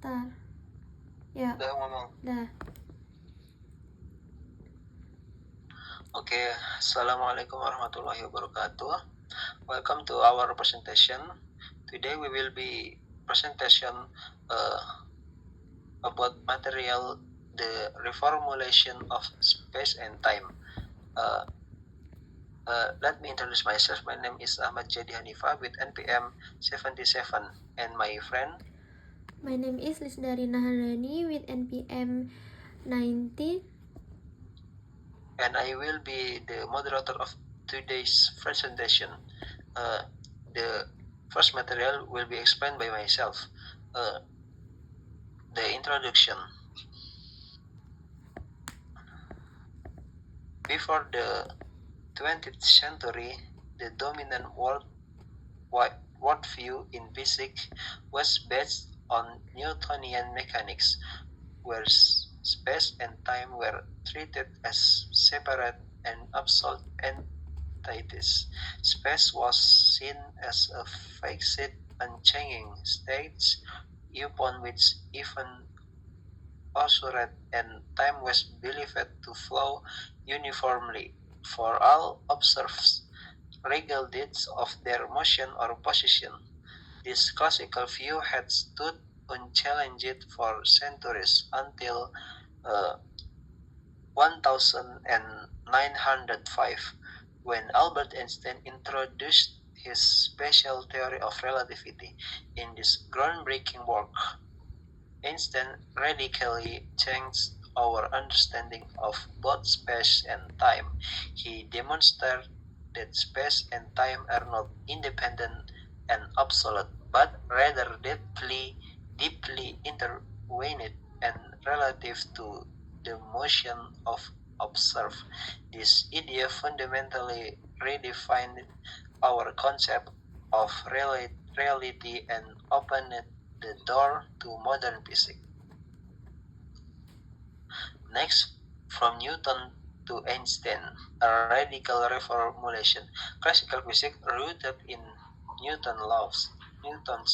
Tar. Ya, Udah ngomong. dah. Oke, Assalamualaikum warahmatullahi wabarakatuh. Welcome to our presentation. Today we will be presentation about material the reformulation of space and time. Let me introduce myself. My name is Ahmad Jadi Hanifa with NPM 77 and my friend. My name is Lisdarina Handani with NPM 90. And I will be the moderator of today's presentation. The first material will be explained by myself. The introduction. Before the 20th century, the dominant worldview in physics was based on Newtonian mechanics, where space and time were treated as separate and absolute entities. Space was seen as a fixed, unchanging state upon which even oscillate, and time was believed to flow uniformly for all observers, regardless of their motion or position. This classical view had stood unchallenged for centuries until 1905, when Albert Einstein introduced his special theory of relativity. In this groundbreaking work, Einstein radically changed our understanding of both space and time. He demonstrated that space and time are not independent and absolute, but rather deeply intertwined and relative to the motion of observe. This idea fundamentally redefined our concept of reality and opened the door to modern physics. Next, from Newton to Einstein, a radical reformulation. Classical physics rooted in Newton's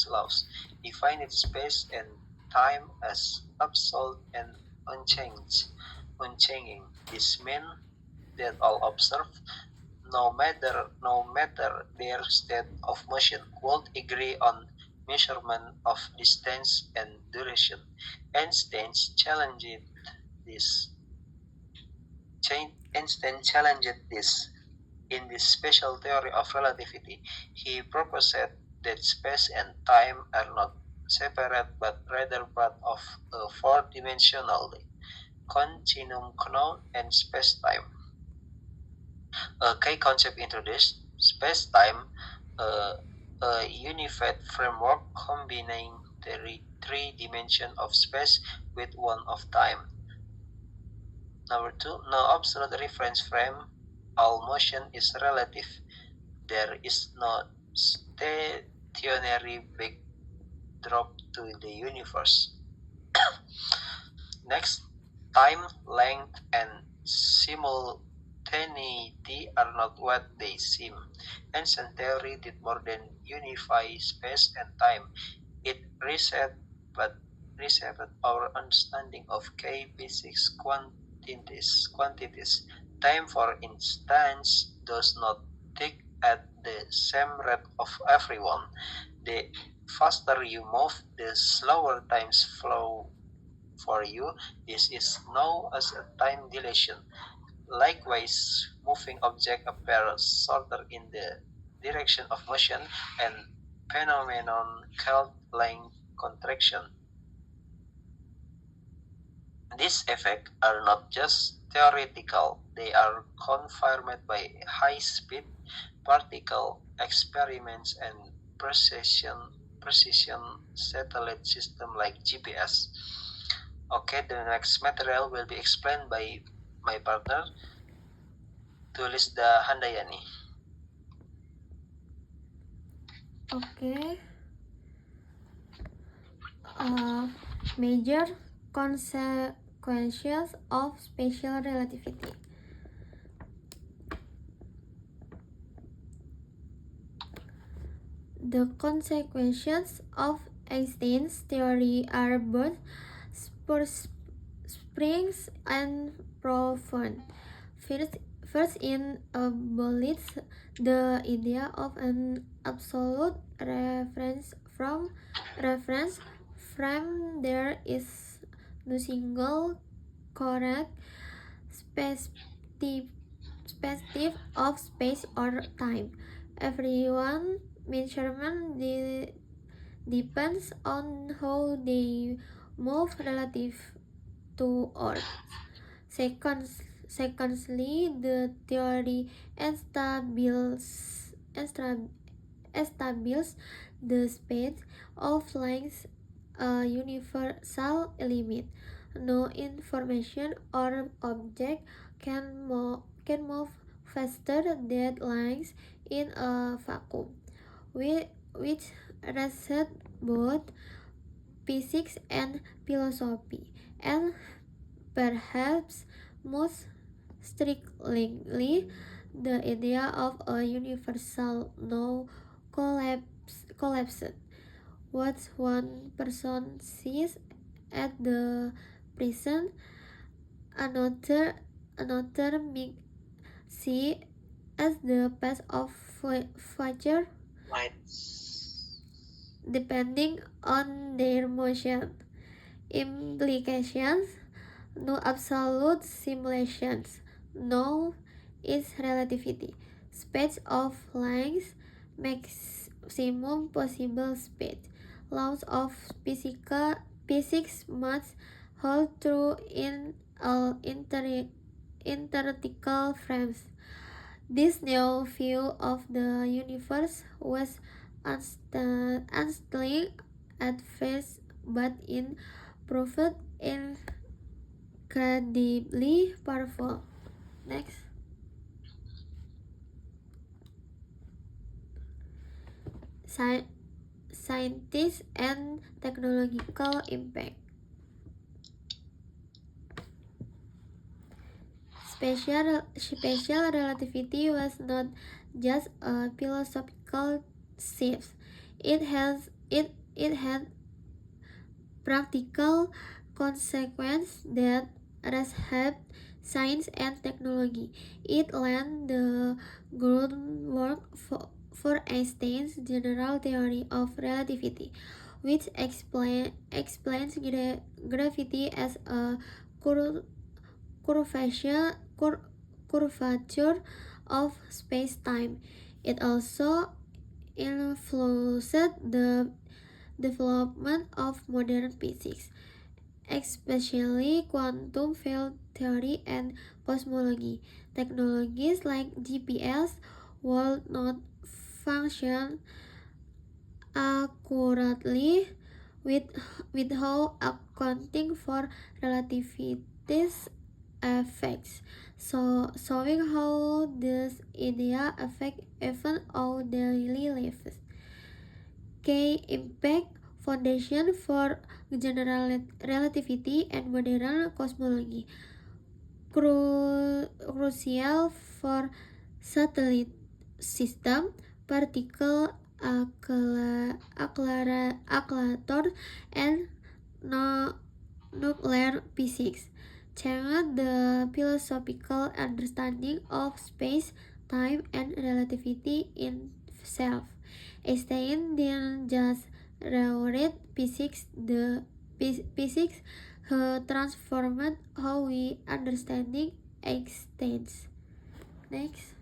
laws, defined space and time as absolute and unchanging. This meant that all observed, no matter their state of motion, would agree on measurement of distance and duration. Einstein challenged this. In this special theory of relativity. He proposed that space and time are not separate but rather part of a four-dimensional continuum known as space-time. A key concept introduced: space-time, a unified framework combining the three dimensions of space with one of time. Number two, no absolute reference frame. All motion is relative. There is no stationary backdrop to the universe. Next, time, length, and simultaneity are not what they seem. Ancient theory did more than unify space and time. It reshaped our understanding of key physics quantities. Time, for instance, does not tick at the same rate of everyone. The faster you move, the slower times flow for you. This is known as a time dilation. Likewise, moving objects appear shorter in the direction of motion, and phenomenon called length contraction. These effects are not just theoretical, they are confirmed by high-speed particle experiments and precision satellite systems like GPS. Okay, the next material will be explained by my partner, Tulisda Handayani. Okay. Major consequences of special relativity. The consequences of Einstein's theory are both springs and profound. First in abolishes the idea of an absolute reference frame. There is no single correct perspective of space or time. Everyone measurement depends on how they move relative to Earth. Secondly, the theory establishes the space of length a universal limit. No information or object can move faster than length in a vacuum, which reset both physics and philosophy, and perhaps most strikingly, the idea of a universal no collapsed. What one person sees at the present, another may see as the past of future, depending on their motion. Implications: no absolute simulations. No is relativity. Space of length, maximum possible speed. Laws of physics must hold true in all theoretical frames. This new view of the universe was unsettling at first, but it proved incredibly powerful. Next. Scientists and technological impact. Special relativity was not just a philosophical shift. It had practical consequences that reshaped science and technology. It laid the groundwork for Einstein's general theory of relativity, which explains gravity as a curvature of space-time. It also influenced the development of modern physics, especially quantum field theory and cosmology. Technologies like GPS would not function accurately without accounting for relativity's effects, showing how this idea affect even our daily lives. Key impact: foundation for general relativity and modern cosmology, crucial for satellite system, particle accelerators, and nuclear physics, changed the philosophical understanding of space, time, and relativity itself. Einstein didn't just rewrite physics, the physics transformed how we understanding exists. Next.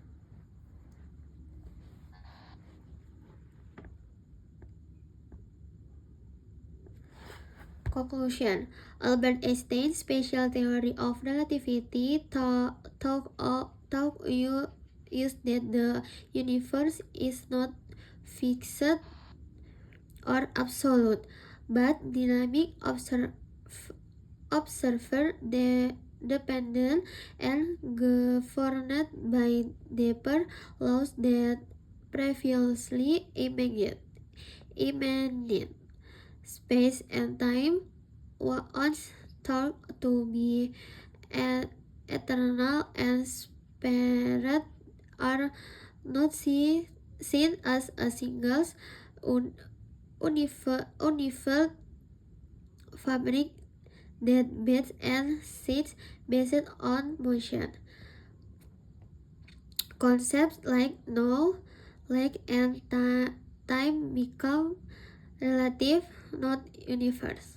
Conclusion: Albert Einstein's special theory of relativity taught us that the universe is not fixed or absolute, but dynamic, dependent, and governed by deeper laws that previously imagined. Space and time, once thought to be eternal and separate, are not seen as a single unfurled fabric that bends and sits based on motion. Concepts like now, like, and time become relative, not universal.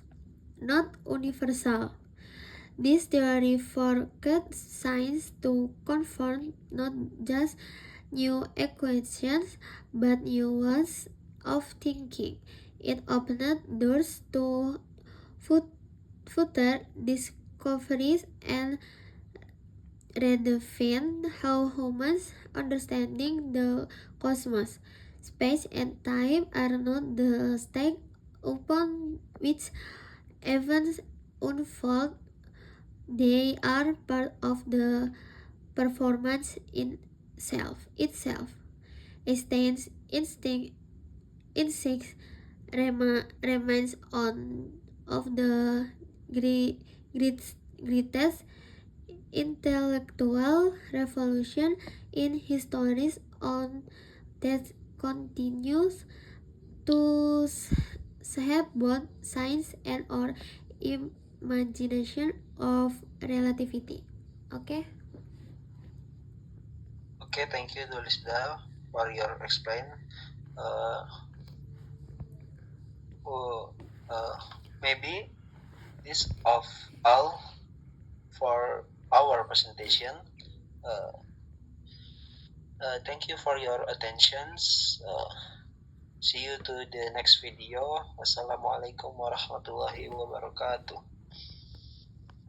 This theory forced science to confront not just new equations but new ways of thinking. It opened doors to further discoveries and redefined how humans understanding the cosmos. Space and time are not the stake upon which events unfold. They are part of the performance in itself. Instinct remains one of the greatest intellectual revolution in history on that continues to shape both science and our imagination of relativity. Okay. Okay, thank you, Dulisda, for your explain. Maybe this of all for our presentation. Thank you for your attentions. See you to the next video. Wassalamualaikum warahmatullahi wabarakatuh.